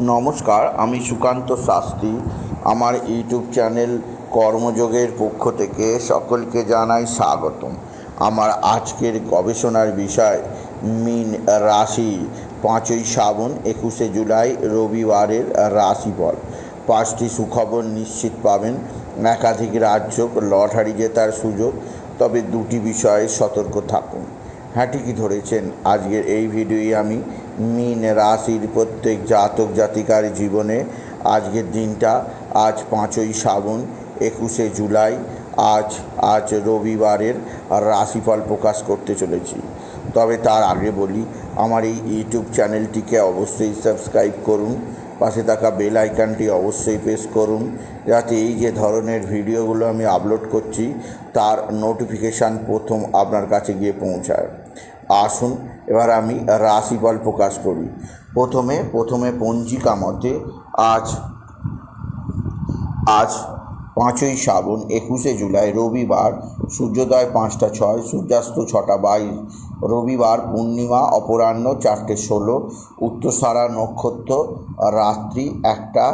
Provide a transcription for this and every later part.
নমস্কার, আমি সুকান্ত শাস্ত্রী। আমার ইউটিউব চ্যানেল কর্মযোগের পক্ষ থেকে সকলকে জানাই স্বাগতম। আমার আজকের গবেষণার বিষয় মীন রাশি, 5ই শ্রাবণ 21শে জুলাই রবিবারের রাশিফল। 5টি সুখবর নিশ্চিত পাবেন, একাধিক রাজ্য লটারি জেতার সুযোগ, তবে 2টি বিষয়ে সতর্ক থাকুন। হ্যাঁ, ঠিকই ধরেছেন। আজকের এই ভিডিওয়ে আমি মীন রাশির প্রত্যেক জাতক জাতিকার জীবনে আজকের দিনটা, আজ 5ই শ্রাবণ 21শে জুলাই, আজ রবিবারের রাশিফল প্রকাশ করতে চলেছি। তবে তার আগে বলি, আমার এই ইউটিউব চ্যানেলটিকে অবশ্যই সাবস্ক্রাইব করুন, পাশে থাকা বেল আইকনটি অবশ্যই প্রেস করুন, যাতে এই যে ধরনের ভিডিওগুলো আমি আপলোড করছি তার নোটিফিকেশান প্রথম আপনার কাছে গিয়ে পৌঁছায়। আসুন এবার আমি রাশিফল প্রকাশ করি। প্রথমে পঞ্জিকা মতে আজ 5ই শ্রাবণ 21শে জুলাই রবিবার, সূর্যোদয় 5টা 6, সূর্যাস্ত 6টা 22, রবিবার পূর্ণিমা অপরাহ্ন 4টে 16, উত্তরসারা নক্ষত্র রাত্রি 1টা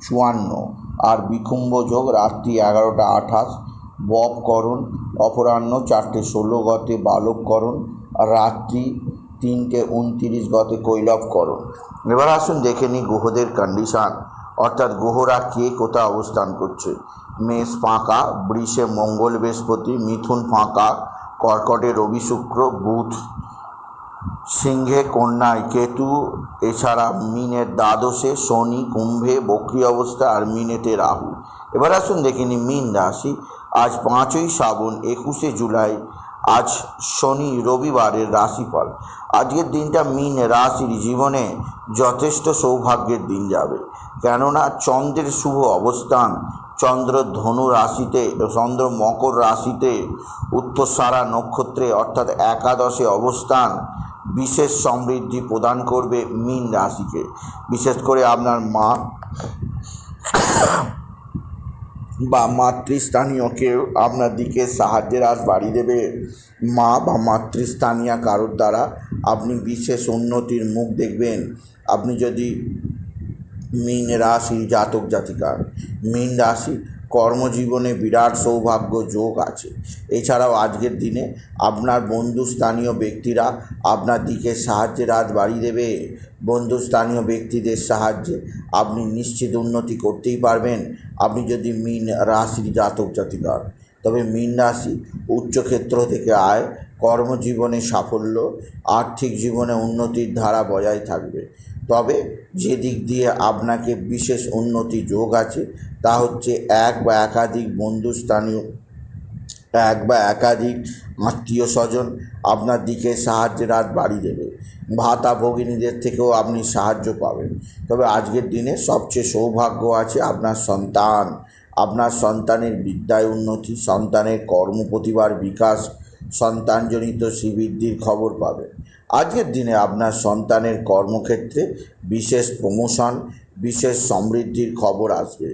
54, আর বিকুম্ভ যোগ রাত্রি 11টা 28, ববকরণ অপরাহ্ন 4টে 16 গতে বালবকরণ, রাত্রি 3টে 29 গতে কৈলবকরণ। এবার আসুন দেখে নিই গ্রহদের কন্ডিশান, অর্থাৎ গ্রহরা কে কোথায় অবস্থান করছে। মেষ ফাঁকা, বৃষে মঙ্গল বৃহস্পতি, মিথুন ফাঁকা, কর্কটে রবি শুক্র বুধ, সিংহে কন্যায় কেতু, এছাড়া মিনের দ্বাদশে শনি, কুম্ভে বক্রী অবস্থা, আর মিনেতে রাহু। এবার আসুন দেখিনি মীন রাশি। আজ 5ই শ্রাবণ 21শে জুলাই, আজ শনি রবিবারের রাশিফল। আজকের দিনটা মীন রাশির জীবনে যথেষ্ট সৌভাগ্যের দিন যাবে, কেননা চন্দ্রের শুভ অবস্থান, চন্দ্র ধনু রাশিতে, চন্দ্র মকর রাশিতে, উত্তরসারা নক্ষত্রে অর্থাৎ একাদশে অবস্থান বিশেষ সমৃদ্ধি প্রদান করবে মীন রাশিকে। বিশেষ করে আপনার মা বা মাতৃস্থানীয় কেউ আপনার দিকে সাহায্যের হাত বাড়িয়ে দেবে। মা বা মাতৃস্থানীয় কারোর দ্বারা আপনি বিশেষ উন্নতির মুখ দেখবেন। আপনি যদি মীন রাশি জাতক জাতিকার, মীন রাশি কর্মজীবনে বিরাট সৌভাগ্য যোগ আছে। এছাড়াও আজকের দিনে আপনার বন্ধুস্থানীয় ব্যক্তিরা আপনার দিকে সাহায্যের হাত বাড়িয়ে দেবে। বন্ধুস্থানীয় ব্যক্তিদের সাহায্যে আপনি নিশ্চিত উন্নতি করতেই পারবেন, আপনি যদি মীন রাশির জাতক জাতিকার। তবে মীন রাশি উচ্চক্ষেত্র থেকে আয়, কর্মজীবনে সাফল্য, আর্থিক জীবনে উন্নতির ধারা বজায় থাকবে। তবে যে দিক দিয়ে আপনাকে বিশেষ উন্নতি যোগ আছে তা হচ্ছে এক বা একাধিক আত্মীয় স্বজন আপনার দিকে সাহায্যের হাত বাড়িয়ে দেবে। ভাতা ভগিনীদের থেকেও আপনি সাহায্য পাবেন। তবে আজকের দিনে সবচেয়ে সৌভাগ্য আছে আপনার সন্তানের বিদ্যায় উন্নতি, সন্তানের কর্মপ্রতিভার বিকাশ, সন্তানজনিত শ্রীবৃদ্ধির খবর পাবেন। আজকের দিনে আপনার সন্তানের কর্মক্ষেত্রে বিশেষ প্রমোশন, বিশেষ সমৃদ্ধির খবর আসবে।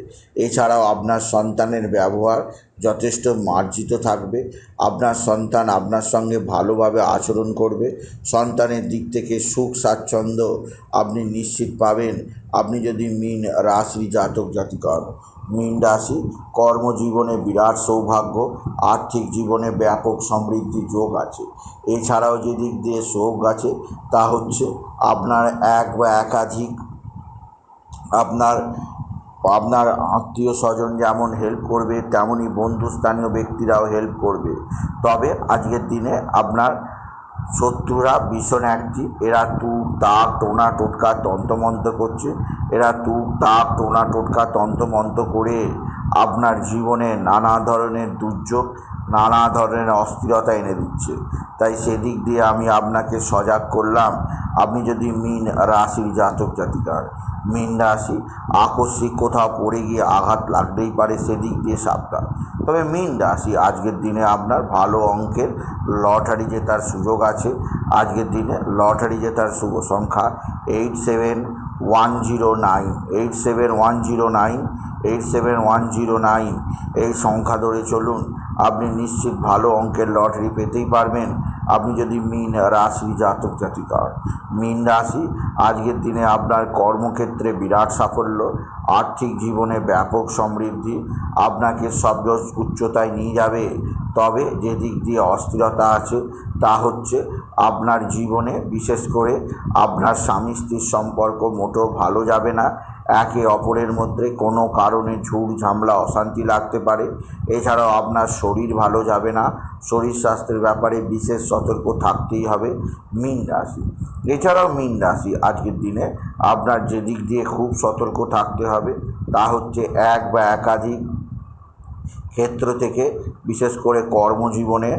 এছাড়াও আপনার সন্তানের ব্যবহার যথেষ্ট মার্জিত থাকবে। আপনার সন্তান আপনার সঙ্গে ভালোভাবে আচরণ করবে। সন্তানের দিক থেকে সুখ স্বাচ্ছন্দ্য আপনি নিশ্চিত পাবেন, আপনি যদি মীন রাশি জাতক জাতিকা। মীন রাশি কর্মজীবনে বিরাট সৌভাগ্য, আর্থিক জীবনে ব্যাপক সমৃদ্ধি যোগ আছে। এছাড়াও যে দিক দিয়ে যোগ আছে তা হচ্ছে আপনার এক বা একাধিক আপনার আত্মীয় স্বজন যেমন হেল্প করবে, তেমনই বন্ধুস্থানীয় ব্যক্তিরাও হেল্প করবে। তবে আজকের দিনে আপনার শত্রুরা ভীষণ অ্যাক্টিভ। এরা তুক তাক টোনা টোটকা তন্ত্রমন্ত্র করছে। এরা তুক তাক টোনা টোটকা তন্ত্রমন্ত্র করে আপনার জীবনে নানা ধরনের দুর্যোগ, নানা ধরনের অস্থিরতা এনে দিচ্ছে। তাই সেদিক দিয়ে আমি আপনাকে সজাগ করলাম। আপনি যদি মীন রাশির জাতক জাতিকার, মীন রাশি আকস্মিক কোথাও পড়ে গিয়ে আঘাত লাগতেই পারে, সেদিক দিয়ে সাবধান। তবে মীন রাশি আজকের দিনে আপনার ভালো অঙ্কের লটারি জেতার সুযোগ আছে। আজকের দিনে লটারি জেতার শুভ সংখ্যা 8710987109 এই সংখ্যা ধরে চলুন, আপনি নিশ্চিত ভালো অঙ্কের লটারি পেতেই পারবেন। আপনি যদি মীন রাশি জাতক জাতিকা হন। মীন রাশি আজকের দিনে আপনার কর্মক্ষেত্রে বিরাট সাফল্য, আর্থিক জীবনে ব্যাপক সমৃদ্ধি, আপনাকে সব উচ্চতায় নিয়ে যাবে। তবে যে দিক দিয়ে অস্থিরতা আছে তা হচ্ছে আপনার জীবনে বিশেষ করে আপনার স্বামী স্ত্রীর সম্পর্ক মোটেও ভালো যাবে না। একে অপরের মধ্যে কোনো কারণে ঝুড় ঝামেলা অশান্তি লাগতে পারে। এছাড়াও আপনার শরীর ভালো যাবে না, শরীর স্বাস্থ্যের ব্যাপারে বিশেষ সতর্ক থাকতেই হবে মীন রাশি। এছাড়াও মীন রাশি আজকের দিনে আপনার যে দিক দিয়ে খুব সতর্ক থাকতে হবে তা হচ্ছে এক বা একাধিক ক্ষেত্র থেকে, বিশেষ করে কর্মজীবনে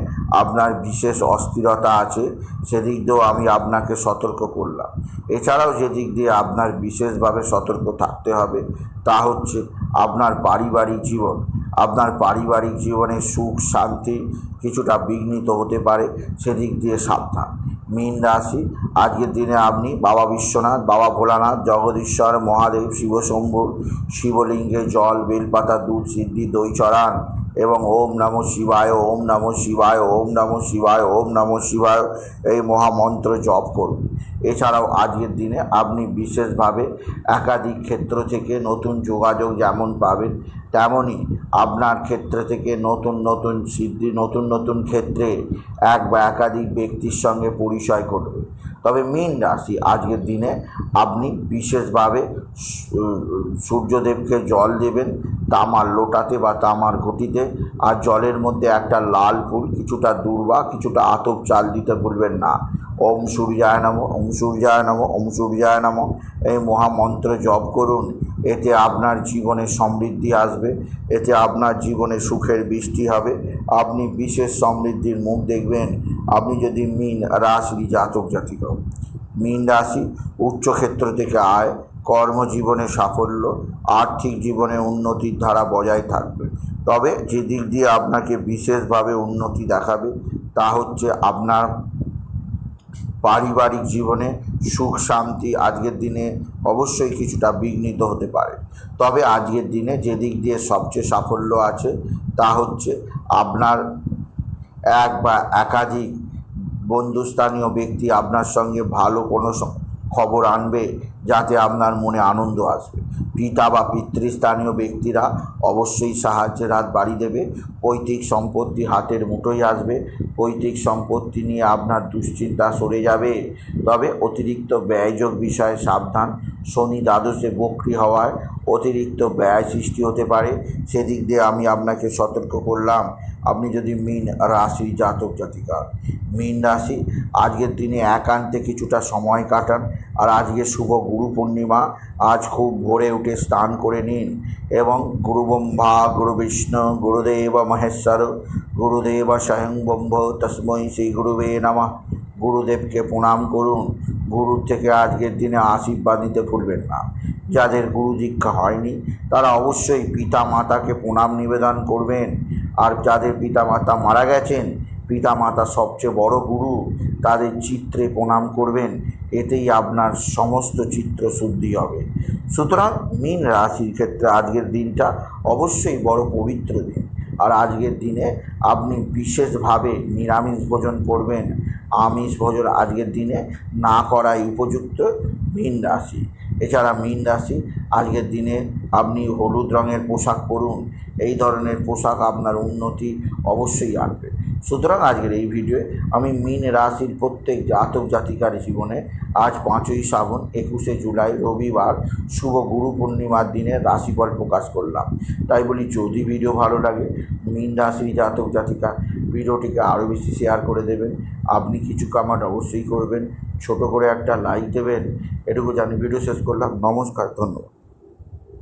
আপনার বিশেষ অস্থিরতা আছে, সেদিক দিয়েও আমি আপনাকে সতর্ক করলাম। এছাড়াও যে দিক দিয়ে আপনার বিশেষভাবে সতর্ক থাকতে হবে তা হচ্ছে আপনার পারিবারিক জীবন। আপনার পারিবারিক জীবনে সুখ শান্তি কিছুটা বিঘ্নিত হতে পারে, সেদিক দিয়ে সাবধান। মীন রাশি আজকের দিনে আপনি বাবা বিশ্বনাথ, বাবা ভোলানাথ, জগদীশ্বর, মহাদেব, শিবশম্ভুর শিবলিঙ্গে জল, বেলপাতা, দুধ, সিদ্ধি, দই চড়ান এবং ওম নমঃ শিবায়, ওম নমঃ শিবায়, ওম নমঃ শিবায়, ওম নমঃ শিবায় এই মহামন্ত্র জপ করুন। এছাড়াও আজকের দিনে আপনি বিশেষভাবে একাধিক ক্ষেত্র থেকে নতুন যোগাযোগ যেমন পাবেন, তেমনই আপনার ক্ষেত্র থেকে নতুন নতুন সিদ্ধি, নতুন নতুন ক্ষেত্রে এক বা একাধিক ব্যক্তির সঙ্গে পরিচয় ঘটবে। তবে মীন রাশি আজকের দিনে আপনি বিশেষভাবে সূর্যদেবকে জল দেবেন তামার লোটাতে বা তামার ঘটিতে, আর জলের মধ্যে একটা লাল ফুল, কিছুটা দূর্বা, কিছুটা আতপ চাল দিতে ভুলবেন না। ওম সূর্যায় নমঃ, ওম সূর্যায় নমঃ, ওম সূর্যায় নমঃ এই মহামন্ত্র জপ করুন। এতে আপনার জীবনে সমৃদ্ধি আসবে, এতে আপনার জীবনে সুখের বৃষ্টি হবে, আপনি বিশেষ সমৃদ্ধির মুখ দেখবেন। আপনি যদি মীন রাশি জাতক জাতিকা, মীন রাশি উচ্চক্ষেত্র থেকে আয়, কর্মজীবনে সাফল্য, আর্থিক জীবনে উন্নতির ধারা বজায় থাকবে। তবে যে দিক দিয়ে আপনাকে বিশেষভাবে উন্নতি দেখাবে তা হচ্ছে আপনার পারিবারিক জীবনে সুখ শান্তি আজকের দিনে অবশ্যই কিছুটা বিঘ্নিত হতে পারে। তবে আজকের দিনে যে দিক দিয়ে সবচেয়ে সাফল্য আছে তা হচ্ছে আপনার এক বা একাধিক বন্ধুস্থানীয় ব্যক্তি আপনার সঙ্গে ভালো কোনো খবর আনবে, যাতে আপনার মনে আনন্দ আসবে। পিতা বা পিতৃস্থানীয় ব্যক্তিরা অবশ্যই সাহায্যের হাত বাড়িয়ে দেবে। পৈতৃক সম্পত্তি হাতের মুঠোয় আসবে, পৈতৃক সম্পত্তি নিয়ে আপনার দুশ্চিন্তা সরে যাবে। তবে অতিরিক্ত ব্যয়যোগ বিষয়ে সাবধান। শনি দ্বাদশে বক্রী হওয়ায় অতিরিক্ত ব্যয় সৃষ্টি হতে পারে, সেদিক দিয়ে আমি আপনাকে সতর্ক করলাম। আপনি যদি মীন রাশি জাতক জাতিকা, মীন রাশি আজকের দিনে একান্তে কিছুটা সময় কাটান। আর আজকে শুভ গুরু পূর্ণিমা, আজ খুব ভোরে উঠে স্নান করে নিন এবং গুরু ব্রহ্মা গুরু বিষ্ণু গুরুদেব মহেশ্বর গুরুদেব স্বয়ং ব্রহ্ম তস্मै শ্রী গুরুবে নমঃ গুরুদেবকে প্রণাম করুন। গুরুর থেকে আজকের দিনে আশীর্বাদ নিতে ভুলবেন না। যাদের গুরু দীক্ষা হয়নি তারা অবশ্যই পিতা মাতাকে প্রণাম নিবেদন করবেন। আর যাদের পিতা মাতা মারা গেছেন, পিতা মাতা সবচেয়ে বড় গুরু, তাদের চিত্রে প্রণাম করবেন। এতেই আপনার সমস্ত চিত্র শুদ্ধি হবে। সুতরাং মীন রাশির ক্ষেত্রে আজকের দিনটা অবশ্যই বড় পবিত্র দিন। আর আজকের দিনে আপনি বিশেষভাবে নিরামিষ ভোজন করবেন। আমিষ ভোজন আজকের দিনে না করাই উপযুক্ত মীন রাশি। এছাড়া মীন রাশি আজকের দিনে আপনি হলুদ রঙের পোশাক পরুন। এই ধরনের পোশাক আপনার উন্নতি অবশ্যই আনবে। সুতরাং আজকের এই ভিডিওয়ে আমি মীন রাশির প্রত্যেক জাতক জাতিকার জীবনে আজ 5ই শ্রাবণ 21শে জুলাই রবিবার শুভ গুরু পূর্ণিমার দিনে রাশিফল প্রকাশ করলাম। তাই বলি, যদি ভিডিও ভালো লাগে মীন রাশির জাতক জাতিকা ভিডিওটিকে আরও বেশি শেয়ার করে দেবেন। আপনি কিছু কমেন্ট অবশ্যই করবেন, ছোট করে একটা লাইক দেবেন। এটুকু জানি ভিডিও শেষ করলাম। নমস্কার, ধন্যবাদ।